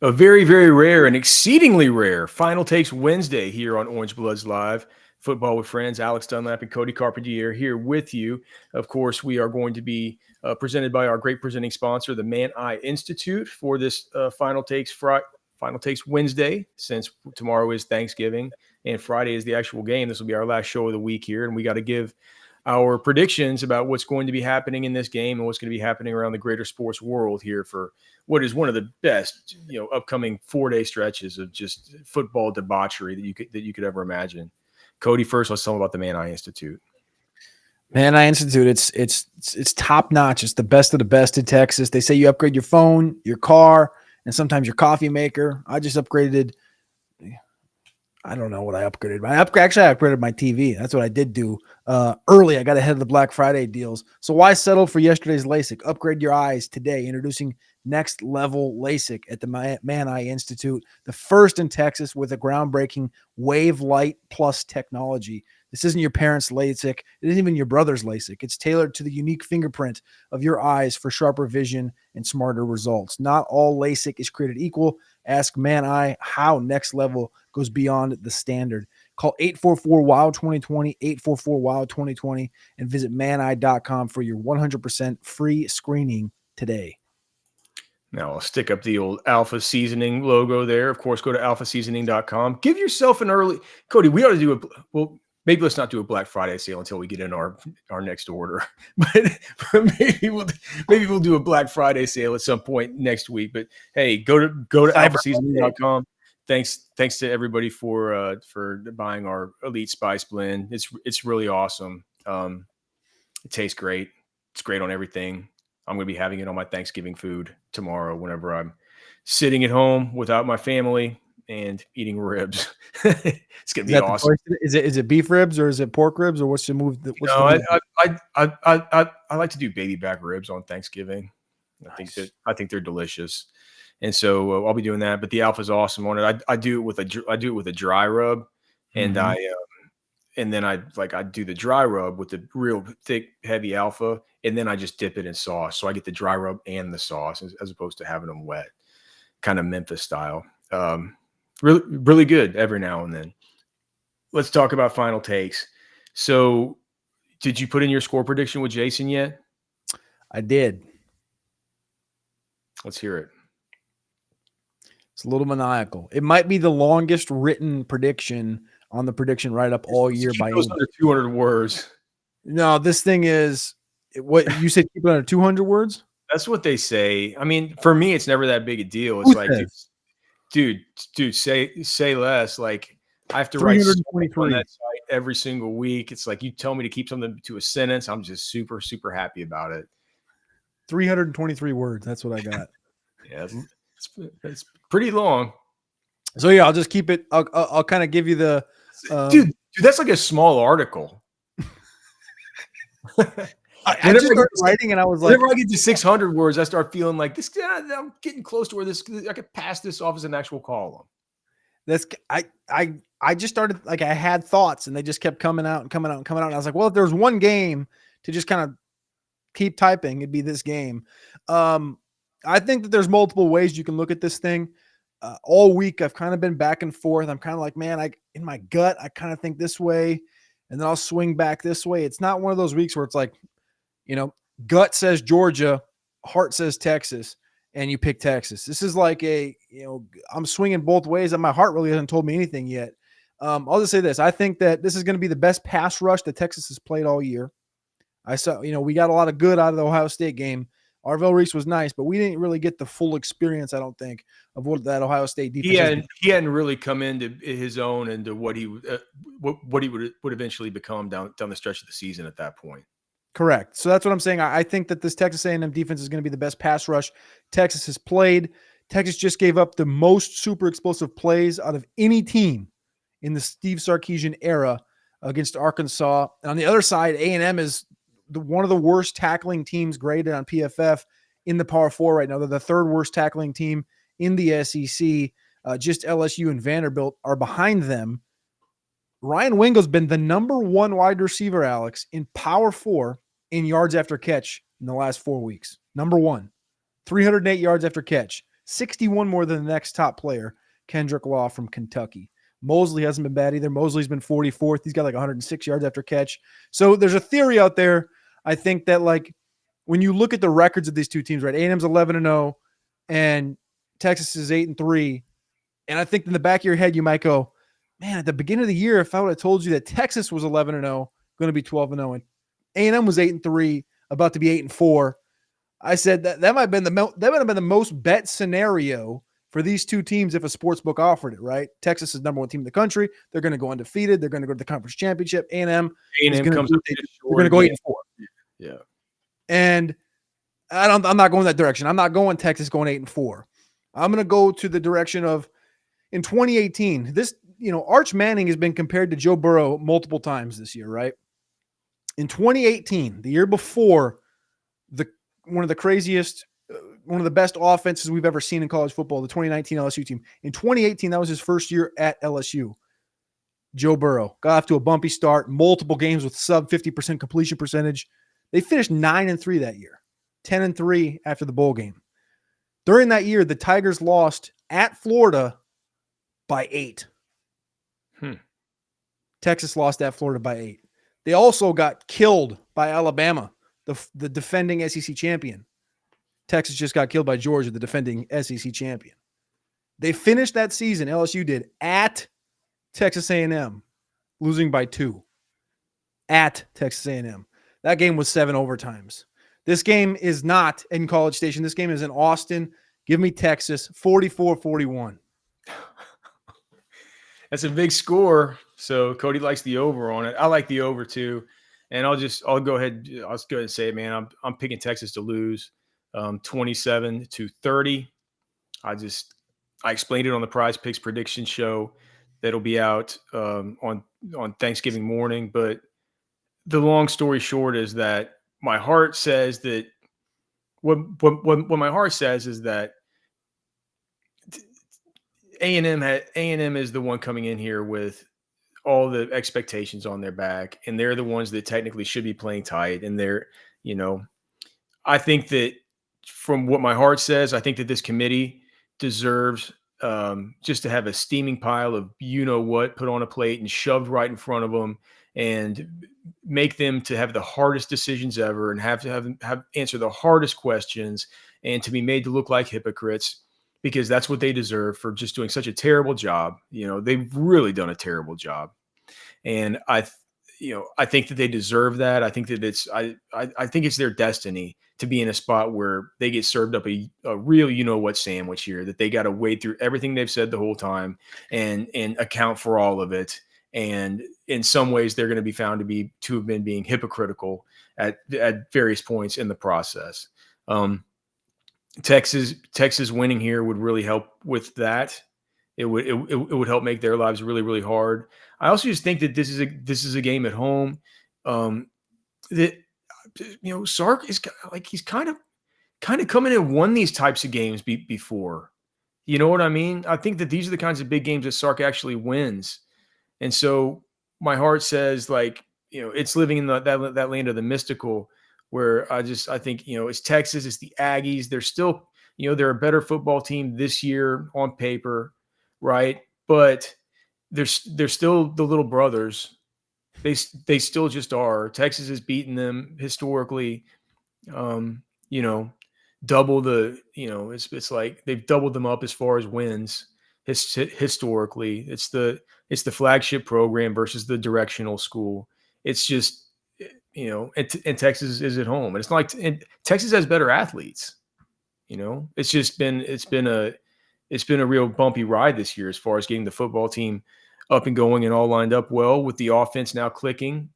A very, very rare and exceedingly rare Final Takes Wednesday here on Orange Bloods Live. Football with Friends. Alex Dunlap and Cody Carpentier here with you. Of course, we are going to be presented by our great presenting sponsor, the Man Eye Institute, for this Final Takes Wednesday, since tomorrow is Thanksgiving and Friday is the actual game. This will be our last show of the week here, and we got to give our predictions about what's going to be happening in this game and what's going to be happening around the greater sports world here for what is one of the best, upcoming 4-day stretches of just football debauchery that you could ever imagine. Cody, first, let's tell them about the Man Eye Institute. Man Eye Institute, it's top notch. It's the best of the best in Texas. They say you upgrade your phone, your car, and sometimes your coffee maker. I just upgraded. I don't know what I upgraded. I upgraded my TV. That's what I did do early. I got ahead of the Black Friday deals. So why settle for yesterday's LASIK? Upgrade your eyes today. Introducing Next Level LASIK at the Man Eye Institute, the first in Texas with a groundbreaking Wave Light Plus technology. This isn't your parents' LASIK. It isn't even your brother's LASIK. It's tailored to the unique fingerprint of your eyes for sharper vision and smarter results. Not all LASIK is created equal. Ask Man Eye how Next Level goes beyond the standard. Call 844-WOW-2020, 844-WOW-2020, and visit maneye.com for your 100% free screening today. Now, I'll stick up the old Alpha Seasoning logo there. Of course, go to alphaseasoning.com. Give yourself an early – Cody, we ought to do maybe let's not do a Black Friday sale until we get in our next order. But maybe we'll do a Black Friday sale at some point next week. But hey, go to alphaseasoning.com. Thanks to everybody for buying our Elite Spice Blend. It's really awesome. It tastes great. It's great on everything. I'm going to be having it on my Thanksgiving food tomorrow whenever I'm sitting at home without my family and eating ribs. It's going to be awesome. Is it beef ribs or is it pork ribs or what's the move? I like to do baby back ribs on Thanksgiving. Nice. I think they're delicious. And so I'll be doing that, but the Alpha's awesome on it. I do it with a dry rub, and and then I do the dry rub with the real thick, heavy Alpha, and then I just dip it in sauce. So I get the dry rub and the sauce as opposed to having them wet, kind of Memphis style. Really, really good every now and then. Let's talk about final takes. So did you put in your score prediction with Jason yet? I did. Let's hear it. It's a little maniacal. It might be the longest written prediction on the prediction write-up all year by under 200 words. No, this thing is what you said. Keep it under 200 words. That's what they say. I mean, for me, it's never that big a deal. It's like, dude, say less. Like I have to write on that site every single week. It's like you tell me to keep something to a sentence. I'm just super, super happy about it. 323 words. That's what I got. Yeah, it's pretty long. So yeah, I'll just keep it. I'll kind of give you the. Dude, that's like a small article. I just started writing, and I was like, whenever I get to 600 words, I start feeling like this. I'm getting close to where I could pass this off as an actual column. I just started like I had thoughts, and they just kept coming out and coming out and coming out. And I was like, well, if there's one game to just kind of keep typing, it'd be this game. I think that there's multiple ways you can look at this thing. All week, I've kind of been back and forth. I'm kind of like, man, in my gut, I kind of think this way, and then I'll swing back this way. It's not one of those weeks where it's like, gut says Georgia, heart says Texas, and you pick Texas. This is like I'm swinging both ways, and my heart really hasn't told me anything yet. I'll just say this. I think that this is going to be the best pass rush that Texas has played all year. I saw, we got a lot of good out of the Ohio State game. Arvell Reese was nice, but we didn't really get the full experience, I don't think, of what that Ohio State defense. He hadn't really come into his own and to what he would eventually become down the stretch of the season at that point. Correct. So that's what I'm saying. I think that this Texas A&M defense is going to be the best pass rush Texas has played. Texas just gave up the most super explosive plays out of any team in the Steve Sarkisian era against Arkansas. And on the other side, A&M is one of the worst tackling teams graded on PFF in the Power 4 right now. They're the third worst tackling team in the SEC. Just LSU and Vanderbilt are behind them. Ryan Wingo's been the number one wide receiver, Alex, in Power 4 in yards after catch in the last 4 weeks. Number one, 308 yards after catch. 61 more than the next top player, Kendrick Law from Kentucky. Mosley hasn't been bad either. Mosley's been 44th. He's got like 106 yards after catch. So there's a theory out there. I think that like when you look at the records of these two teams, right? A&M's 11-0 and Texas is 8-3. And I think in the back of your head, you might go, man, at the beginning of the year, if I would have told you that Texas was 11-0, going to be 12-0, and A&M was 8-3, about to be 8-4, I said that might have been the most bet scenario for these two teams if a sports book offered it, right? Texas is number one team in the country. They're going to go undefeated. They're going to go to the conference championship. A&M is going comes to up they're going to go 8-4. Yeah. And I'm not going that direction. I'm not going Texas going 8-4. I'm going to go to the direction of in 2018. This, Arch Manning has been compared to Joe Burrow multiple times this year, right? In 2018, the year before one of the craziest, one of the best offenses we've ever seen in college football, the 2019 LSU team. In 2018, that was his first year at LSU. Joe Burrow got off to a bumpy start, multiple games with sub 50% completion percentage. They finished 9-3 that year, 10-3 after the bowl game. During that year, the Tigers lost at Florida by 8. Texas lost at Florida by 8. They also got killed by Alabama, the defending SEC champion. Texas just got killed by Georgia, the defending SEC champion. They finished that season, LSU did, at Texas A&M, losing by 2. At Texas A&M. That game was 7 overtimes. This game is not in College Station. This game is in Austin. Give me Texas, 44-41. That's a big score. So Cody likes the over on it. I like the over too. And I'll go ahead and say it, man. I'm picking Texas to lose 27-30. I explained it on the Prize Picks prediction show that'll be out on Thanksgiving morning. But the long story short is that my heart says that what my heart says is that A&M is the one coming in here with all the expectations on their back, and they're the ones that technically should be playing tight. And I think that from what my heart says, I think that this committee deserves just to have a steaming pile of what put on a plate and shoved right in front of them, and make them to have the hardest decisions ever, and have answer the hardest questions, and to be made to look like hypocrites, because that's what they deserve for just doing such a terrible job. They've really done a terrible job. And I think that they deserve that. I think that I think it's their destiny to be in a spot where they get served up a real what sandwich here, that they got to wade through everything they've said the whole time and account for all of it. And in some ways, they're going to be found to have been being hypocritical at various points in the process. Texas winning here would really help with that. It would help make their lives really, really hard. I also just think that this is a game at home that Sark is like, he's kind of come in and won these types of games before. You know what I mean? I think that these are the kinds of big games that Sark actually wins, and so my heart says, like, it's living in that land of the mystical, where I think it's Texas, it's the Aggies. They're still they're a better football team this year on paper, right? But they're still the little brothers. They still just are. Texas has beaten them historically. Double the. It's like they've doubled them up as far as wins historically. It's the flagship program versus the directional school. It's just and Texas is at home, and it's not like Texas has better athletes. It's been a real bumpy ride this year as far as getting the football team up and going and all lined up well, with the offense now clicking.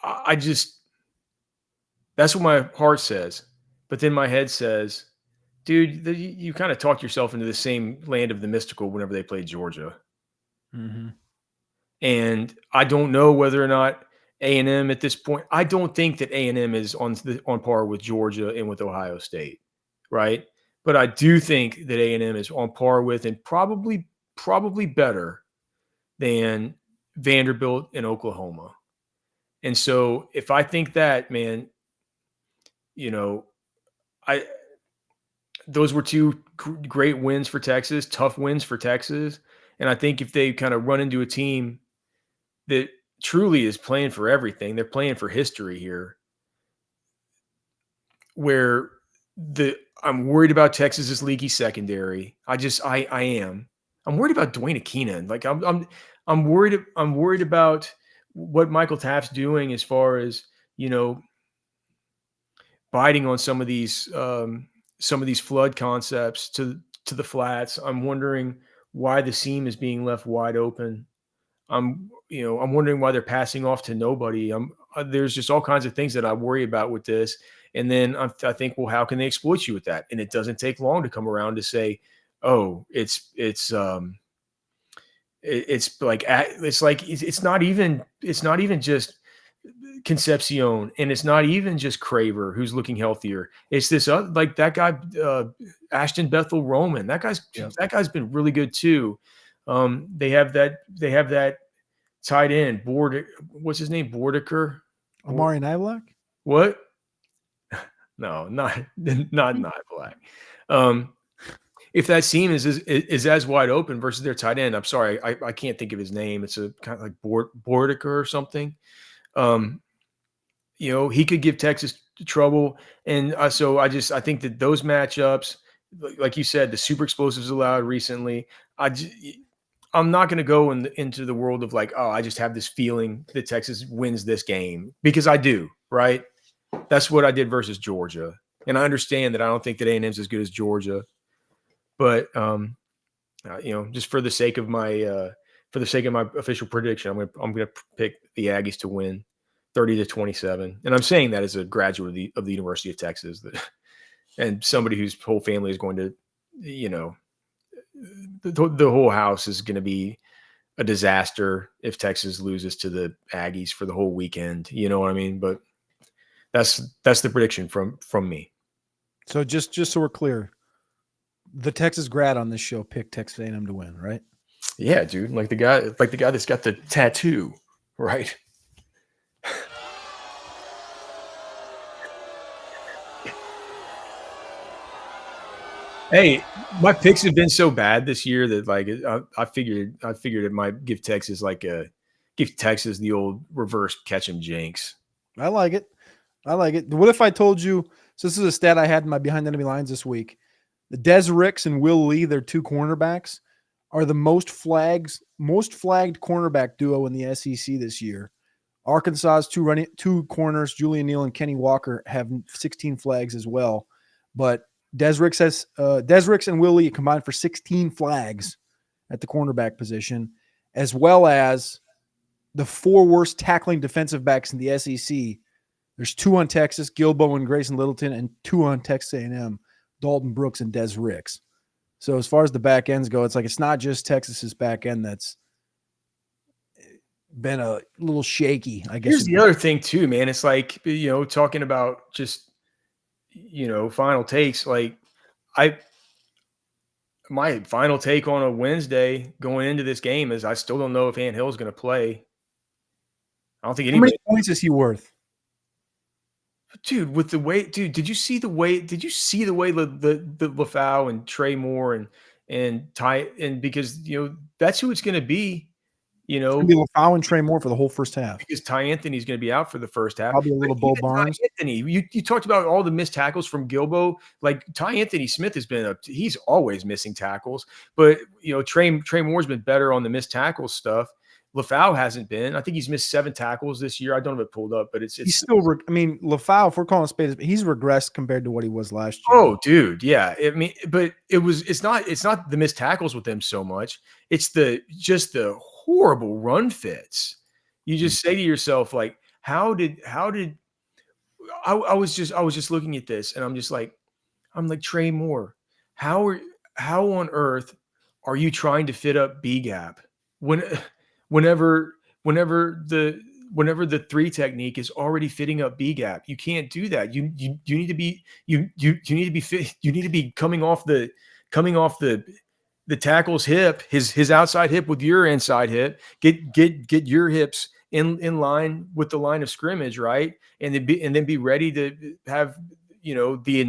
That's what my heart says. But then my head says, dude, you kind of talk yourself into the same land of the mystical whenever they play Georgia. Mm-hmm. And I don't know whether or not A&M at this point, I don't think that A&M is on par with Georgia and with Ohio State, right? But I do think that A&M is on par with, and probably better than, Vanderbilt and Oklahoma. And so if I think that, man, I those were two great wins for Texas, tough wins for Texas. And I think if they kind of run into a team that truly is playing for everything, they're playing for history here, where the I'm worried about Texas's leaky secondary. I am. I'm worried about Dwayne Akina. Like I'm worried about what Michael Taft's doing as far as, you know, biting on some of these flood concepts to the flats. I'm wondering why the seam is being left wide open. I'm wondering why they're passing off to nobody. There's just all kinds of things that I worry about with this. And then I think, well, how can they exploit you with that? And it doesn't take long to come around to say, oh, it's not even just Concepcion, and it's not even just Craver who's looking healthier. It's this like that guy Ashton Bethel Roman. That guy's been really good too. They have that tight end what's his name, Bordicker. Amari Niblack? What? No, not Black. If that seam is as wide open versus their tight end, I'm sorry, I can't think of his name. It's a kind of like Bordicker or something. He could give Texas trouble. And so I think that those matchups, like you said, the super explosives allowed recently, I'm not going to go into the world of like, oh, I just have this feeling that Texas wins this game, because I do, right? That's what I did versus Georgia. And I understand that I don't think that A&M's as good as Georgia, but just for the sake of my official prediction, I'm going to pick the Aggies to win 30-27. And I'm saying that as a graduate of the University of Texas, and somebody whose whole family is going to, the whole house is going to be a disaster if Texas loses to the Aggies for the whole weekend. You know what I mean? But that's the prediction from me. So just so we're clear, the Texas grad on this show picked Texas A&M to win, right? Yeah, dude. Like the guy that's got the tattoo, right? Hey, my picks have been so bad this year that like I figured it might give Texas the old reverse catch 'em jinx. I like it. What if I told you? So this is a stat I had in my behind enemy lines this week. The Des Ricks and Will Lee, their two cornerbacks, are the most flagged cornerback duo in the SEC this year. Arkansas's two corners, Julian Neal and Kenny Walker, have 16 flags as well. But Des Ricks and Will Lee combined for 16 flags at the cornerback position, as well as the four worst tackling defensive backs in the SEC. There's two on Texas, Gilbo and Grayson Littleton, and two on Texas A&M, Dalton Brooks and Des Ricks. So as far as the back ends go, it's not just Texas's back end that's been a little shaky, I guess. Here's the other thing too, man. It's like, talking about just, final takes. Like my final take on a Wednesday going into this game is I still don't know if Ant Hill is going to play. I don't think anybody. How many points is he worth? Dude, with the way, did you see the way the Lafau and Trey Moore and Ty, and because that's who it's going to be. It's going to be Lafau and Trey Moore for the whole first half, because Ty Anthony's going to be out for the first half. Probably a little Bo Barnes. Ty Anthony, you talked about all the missed tackles from Gilbo. Like Ty Anthony Smith he's always missing tackles, but Trey Moore's been better on the missed tackles stuff. Lafau hasn't been. I think he's missed 7 tackles this year. I don't have it pulled up, but he's still. Lafau, if we're calling spade, he's regressed compared to what he was last year. Oh, dude, yeah. But it's not the missed tackles with him so much. It's the horrible run fits. You just say to yourself, like, how did I was just looking at this, and I'm like Trey Moore, how on earth are you trying to fit up B gap whenever the 3 technique is already fitting up B gap? You can't do that. You need to be you need to be coming off the tackle's hip, his outside hip with your inside hip. Get your hips in line with the line of scrimmage, right? And then be ready to have the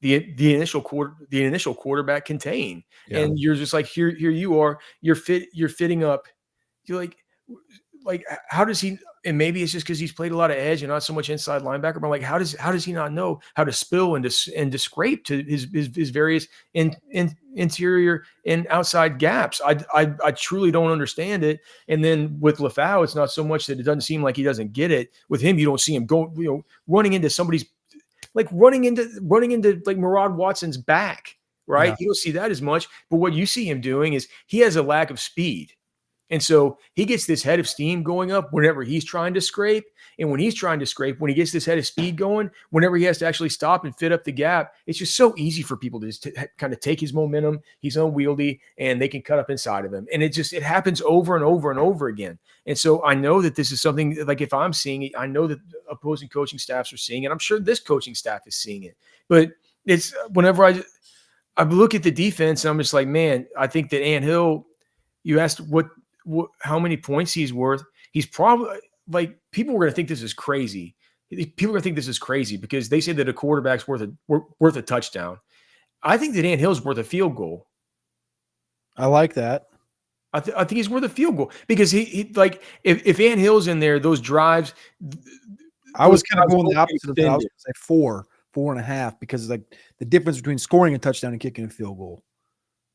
the initial quarterback contain, Yeah. and you're just like, here you are, you're fitting up. You're like, how does he? And maybe it's just because he's played a lot of edge and not so much inside linebacker. But I'm like, how does he not know how to spill and to scrape to his various interior and outside gaps? I truly don't understand it. And then with LaFau, it's not so much that it doesn't seem like he doesn't get it. With him, you don't see him go, running into somebody's, like running into like Murad Watson's back, right? Yeah. You don't see that as much. But what you see him doing is he has a lack of speed. And so he gets this head of steam going up whenever he's trying to scrape. And when he's trying to scrape, when he gets this head of speed going, whenever he has to actually stop and fit up the gap, it's just so easy for people to just kind of take his momentum. He's unwieldy and they can cut up inside of him. And it happens over and over and over again. And so I know that this is something, like, if I'm seeing it, I know that opposing coaching staffs are seeing it. I'm sure this coaching staff is seeing it. But it's whenever I look at the defense, and I'm just like, man, I think that Ant Hill, you asked how many points he's worth. He's probably, like, people were going to think this is crazy. People are going to think this is crazy because they say that a quarterback's worth a touchdown. I think that Ant Hill's worth a field goal. I like that. I think he's worth a field goal because he like, if Ant Hill's in there, those drives. I was kind of going the opposite of that. I was going to say 4.5, because like the difference between scoring a touchdown and kicking a field goal.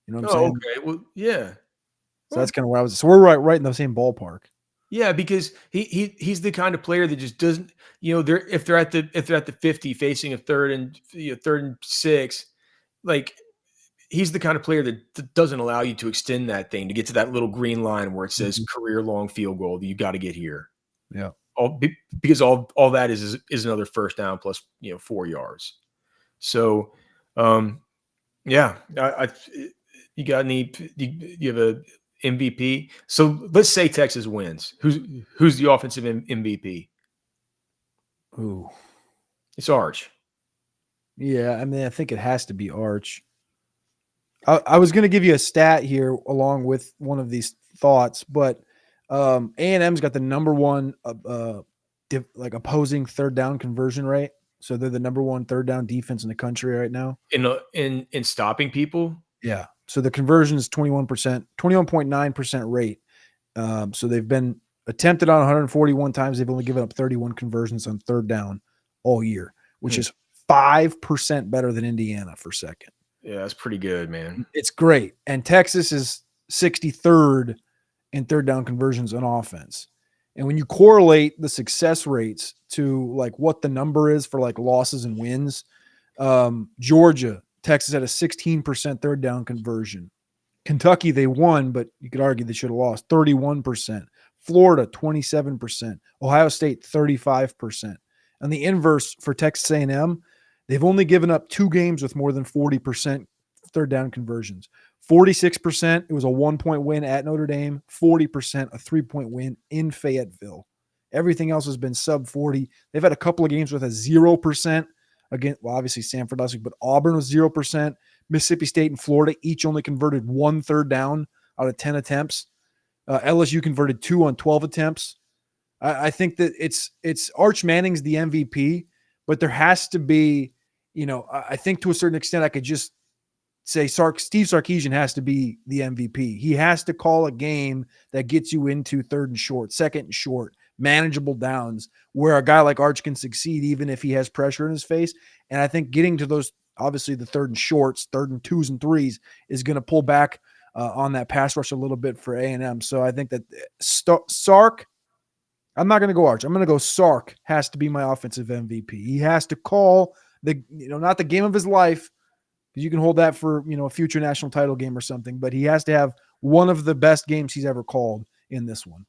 You know what I'm saying? Okay. Well, yeah. So that's kind of where I was. So we're right in the same ballpark. Yeah, because he's the kind of player that just doesn't, if they're at the 50 facing a third and 6, like, he's the kind of player that doesn't allow you to extend that thing to get to that little green line where it says career long field goal that you got to get here. Yeah. Because all that is another first down plus 4 yards. So, yeah, you got any? You have a MVP? So let's say Texas wins. Who's the offensive MVP? Ooh. It's Arch. Yeah, I mean, I think it has to be Arch. I was going to give you a stat here along with one of these thoughts, but A&M's got the number one opposing third down conversion rate. So they're the number one third down defense in the country right now. In stopping people? Yeah. So the conversion is 21%, 21.9% rate. So they've been attempted on 141 times. They've only given up 31 conversions on third down all year, which is 5% better than Indiana for second. Yeah, that's pretty good, man. It's great. And Texas is 63rd in third down conversions on offense. And when you correlate the success rates to like what the number is for like losses and wins, Georgia, Texas had a 16% third down conversion. Kentucky, they won, but you could argue they should have lost. 31%. Florida, 27%. Ohio State, 35%. And the inverse for Texas A&M, they've only given up 2 games with more than 40% third down conversions. 46%, it was a 1-point win at Notre Dame. 40%, a 3-point win in Fayetteville. Everything else has been sub 40. They've had a couple of games with a 0%. Again, well, obviously Sanford last week, but Auburn was 0%. Mississippi State and Florida each only converted 1 third down out of 10 attempts. LSU converted 2 on 12 attempts. I think that it's Arch Manning's the MVP, but there has to be, I think to a certain extent I could just say Steve Sarkisian has to be the MVP. He has to call a game that gets you into third and short, second and short, manageable downs where a guy like Arch can succeed even if he has pressure in his face. And I think getting to those, obviously the third and shorts, third and 2s and 3s is going to pull back on that pass rush a little bit for A&M. So I think that Sark, I'm not going to go Arch. I'm going to go Sark has to be my offensive MVP. He has to call not the game of his life, because you can hold that for, a future national title game or something, but he has to have one of the best games he's ever called in this one.